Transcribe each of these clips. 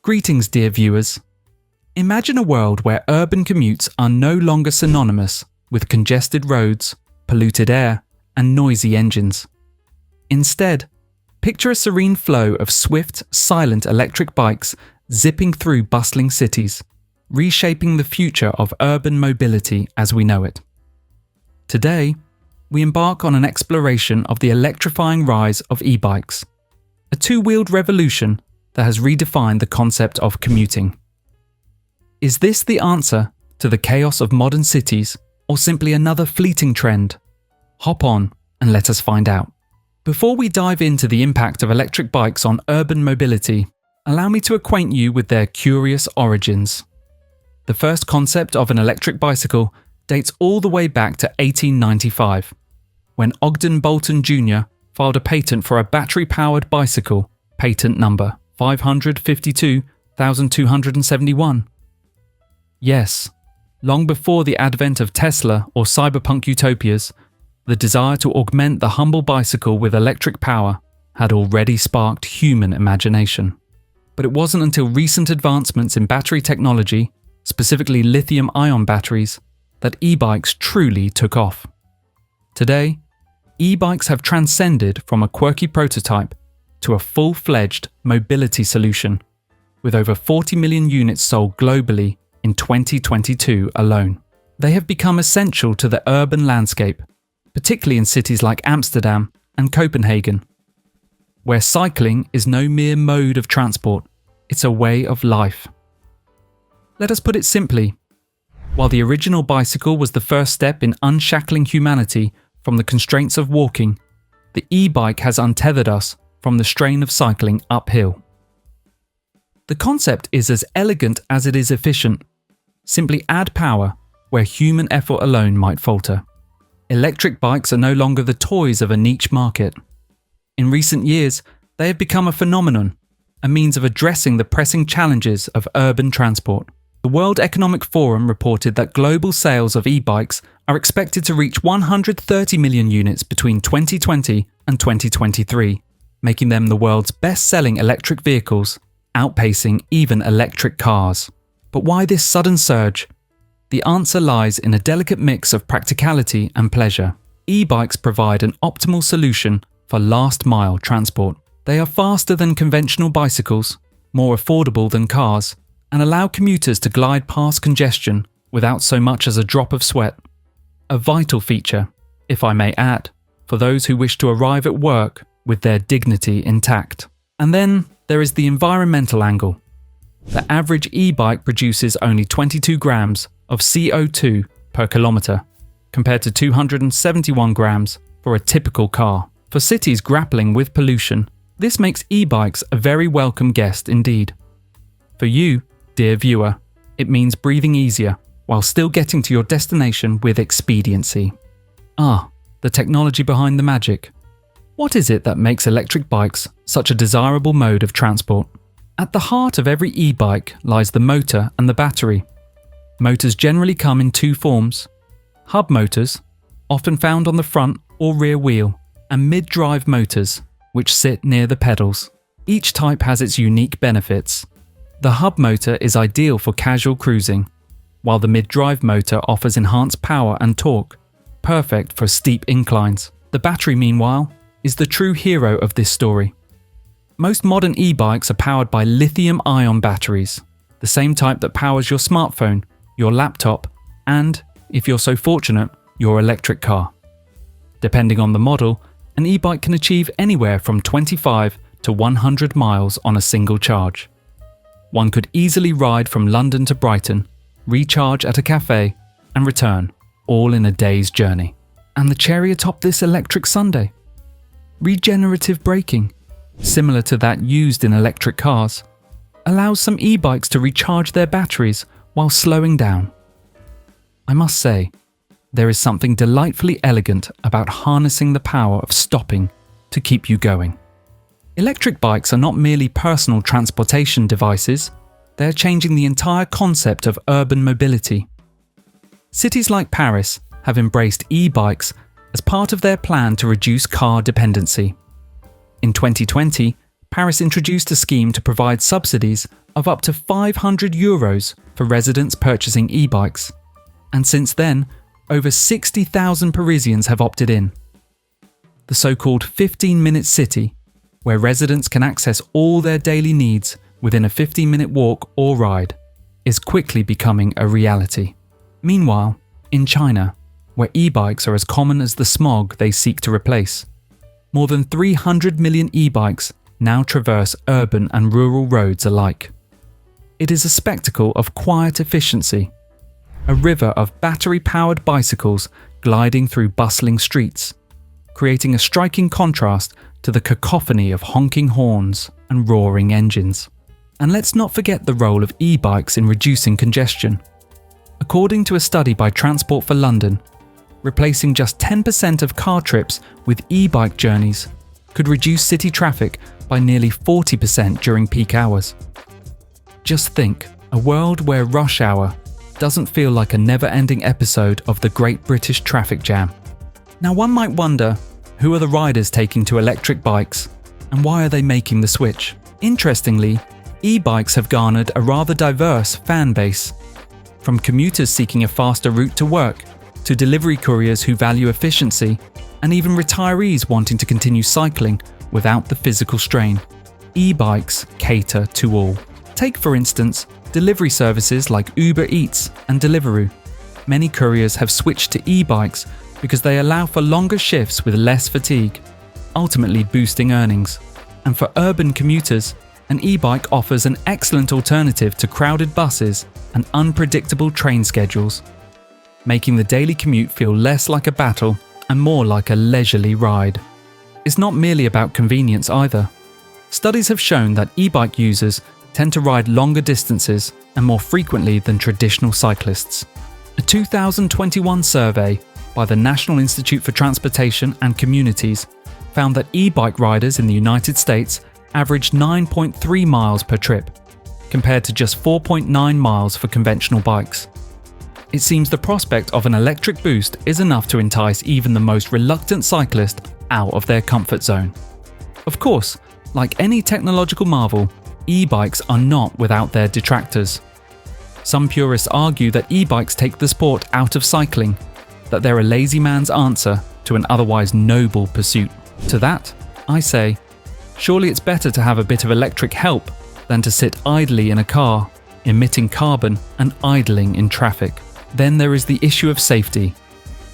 Greetings, dear viewers. Imagine a world where urban commutes are no longer synonymous with congested roads, polluted air, and noisy engines. Instead, picture a serene flow of swift, silent electric bikes zipping through bustling cities, reshaping the future of urban mobility as we know it. Today, we embark on an exploration of the electrifying rise of e-bikes, a two-wheeled revolution that has redefined the concept of commuting. Is this the answer to the chaos of modern cities, or simply another fleeting trend? Hop on and let us find out. Before we dive into the impact of electric bikes on urban mobility, allow me to acquaint you with their curious origins. The first concept of an electric bicycle dates all the way back to 1895, when Ogden Bolton Jr. filed a patent for a battery-powered bicycle, patent number 552,271. Yes, long before the advent of Tesla or cyberpunk utopias, the desire to augment the humble bicycle with electric power had already sparked human imagination. But it wasn't until recent advancements in battery technology, specifically lithium-ion batteries, that e-bikes truly took off. Today, e-bikes have transcended from a quirky prototype to a full-fledged mobility solution, with over 40 million units sold globally in 2022 alone. They have become essential to the urban landscape, particularly in cities like Amsterdam and Copenhagen, where cycling is no mere mode of transport, it's a way of life. Let us put it simply, while the original bicycle was the first step in unshackling humanity from the constraints of walking, the e-bike has untethered us from the strain of cycling uphill. The concept is as elegant as it is efficient. Simply add power where human effort alone might falter. Electric bikes are no longer the toys of a niche market. In recent years, they have become a phenomenon, a means of addressing the pressing challenges of urban transport. The World Economic Forum reported that global sales of e-bikes are expected to reach 130 million units between 2020 and 2023, making them the world's best-selling electric vehicles, outpacing even electric cars. But why this sudden surge? The answer lies in a delicate mix of practicality and pleasure. E-bikes provide an optimal solution for last-mile transport. They are faster than conventional bicycles, more affordable than cars, and allow commuters to glide past congestion without so much as a drop of sweat. A vital feature, if I may add, for those who wish to arrive at work with their dignity intact. And then there is the environmental angle. The average e-bike produces only 22 grams of CO2 per kilometre, compared to 271 grams for a typical car. For cities grappling with pollution, this makes e-bikes a very welcome guest indeed. For you, dear viewer, it means breathing easier while still getting to your destination with expediency. The technology behind the magic. What is it that makes electric bikes such a desirable mode of transport? At the heart of every e-bike lies the motor and the battery. Motors generally come in two forms: hub motors, often found on the front or rear wheel, and mid-drive motors, which sit near the pedals. Each type has its unique benefits. The hub motor is ideal for casual cruising, while the mid-drive motor offers enhanced power and torque, perfect for steep inclines. The battery, meanwhile, is the true hero of this story. Most modern e-bikes are powered by lithium-ion batteries, the same type that powers your smartphone, your laptop, and, if you're so fortunate, your electric car. Depending on the model, an e-bike can achieve anywhere from 25 to 100 miles on a single charge. One could easily ride from London to Brighton, recharge at a cafe, and return, all in a day's journey. And the cherry atop this electric sundae? Regenerative braking, similar to that used in electric cars, allows some e-bikes to recharge their batteries while slowing down. I must say, there is something delightfully elegant about harnessing the power of stopping to keep you going. Electric bikes are not merely personal transportation devices, they are changing the entire concept of urban mobility. Cities like Paris have embraced e-bikes as part of their plan to reduce car dependency. In 2020, Paris introduced a scheme to provide subsidies of up to €500 for residents purchasing e-bikes. And since then, over 60,000 Parisians have opted in. The so-called 15-minute city, where residents can access all their daily needs within a 15-minute walk or ride, is quickly becoming a reality. Meanwhile, in China, where e-bikes are as common as the smog they seek to replace, more than 300 million e-bikes now traverse urban and rural roads alike. It is a spectacle of quiet efficiency, a river of battery-powered bicycles gliding through bustling streets, creating a striking contrast to the cacophony of honking horns and roaring engines. And let's not forget the role of e-bikes in reducing congestion. According to a study by Transport for London, replacing just 10% of car trips with e-bike journeys could reduce city traffic by nearly 40% during peak hours. Just think, a world where rush hour doesn't feel like a never-ending episode of the Great British Traffic Jam. Now one might wonder, who are the riders taking to electric bikes, and why are they making the switch? Interestingly, e-bikes have garnered a rather diverse fan base, from commuters seeking a faster route to work, to delivery couriers who value efficiency, and even retirees wanting to continue cycling without the physical strain. E-bikes cater to all. Take, for instance, delivery services like Uber Eats and Deliveroo. Many couriers have switched to e-bikes because they allow for longer shifts with less fatigue, ultimately boosting earnings. And for urban commuters, an e-bike offers an excellent alternative to crowded buses and unpredictable train schedules, making the daily commute feel less like a battle and more like a leisurely ride. It's not merely about convenience either. Studies have shown that e-bike users tend to ride longer distances and more frequently than traditional cyclists. A 2021 survey by the National Institute for Transportation and Communities found that e-bike riders in the United States averaged 9.3 miles per trip, compared to just 4.9 miles for conventional bikes. It seems the prospect of an electric boost is enough to entice even the most reluctant cyclist out of their comfort zone. Of course, like any technological marvel, e-bikes are not without their detractors. Some purists argue that e-bikes take the sport out of cycling, that they're a lazy man's answer to an otherwise noble pursuit. To that, I say, surely it's better to have a bit of electric help than to sit idly in a car, emitting carbon and idling in traffic. Then there is the issue of safety.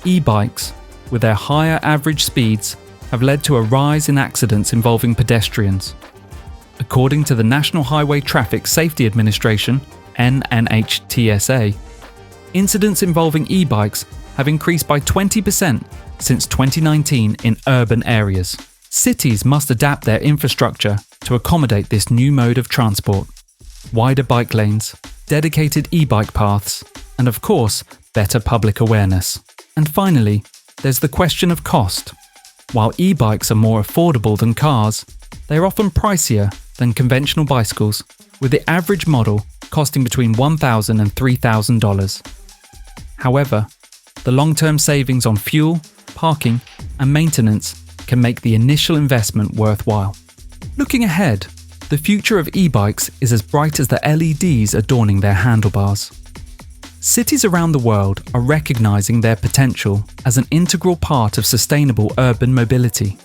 E-bikes, with their higher average speeds, have led to a rise in accidents involving pedestrians. According to the National Highway Traffic Safety Administration, NHTSA, incidents involving e-bikes have increased by 20% since 2019 in urban areas. Cities must adapt their infrastructure to accommodate this new mode of transport. Wider bike lanes, dedicated e-bike paths, and of course, better public awareness. And finally, there's the question of cost. While e-bikes are more affordable than cars, they are often pricier than conventional bicycles, with the average model costing between $1,000 and $3,000. However, the long-term savings on fuel, parking, and maintenance can make the initial investment worthwhile. Looking ahead, the future of e-bikes is as bright as the LEDs adorning their handlebars. Cities around the world are recognizing their potential as an integral part of sustainable urban mobility.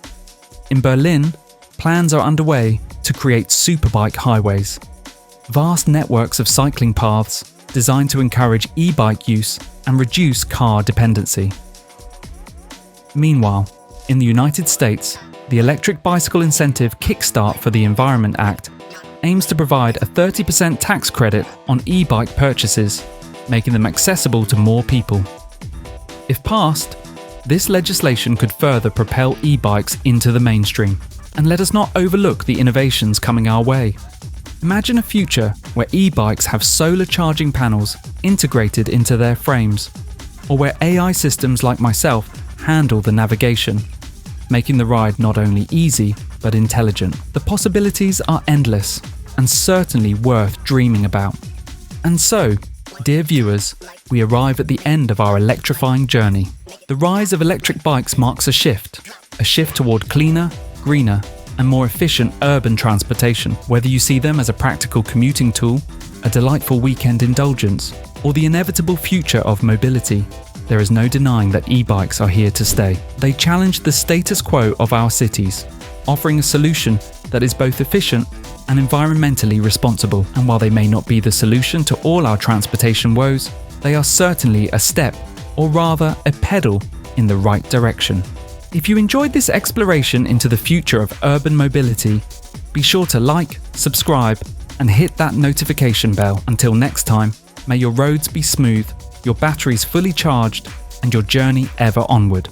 In Berlin, plans are underway to create superbike highways, vast networks of cycling paths designed to encourage e-bike use and reduce car dependency. Meanwhile, in the United States, the Electric Bicycle Incentive Kickstart for the Environment Act aims to provide a 30% tax credit on e-bike purchases, making them accessible to more people. If passed, this legislation could further propel e-bikes into the mainstream. And let us not overlook the innovations coming our way. Imagine a future where e-bikes have solar charging panels integrated into their frames, or where AI systems like myself handle the navigation, making the ride not only easy but intelligent. The possibilities are endless and certainly worth dreaming about. And so, dear viewers, we arrive at the end of our electrifying journey. The rise of electric bikes marks a shift toward cleaner, greener, and more efficient urban transportation. Whether you see them as a practical commuting tool, a delightful weekend indulgence, or the inevitable future of mobility, there is no denying that e-bikes are here to stay. They challenge the status quo of our cities, offering a solution that is both efficient and environmentally responsible. And while they may not be the solution to all our transportation woes, they are certainly a step, or rather a pedal, in the right direction. If you enjoyed this exploration into the future of urban mobility, be sure to like, subscribe, and hit that notification bell. Until next time, may your roads be smooth, your batteries fully charged, and your journey ever onward.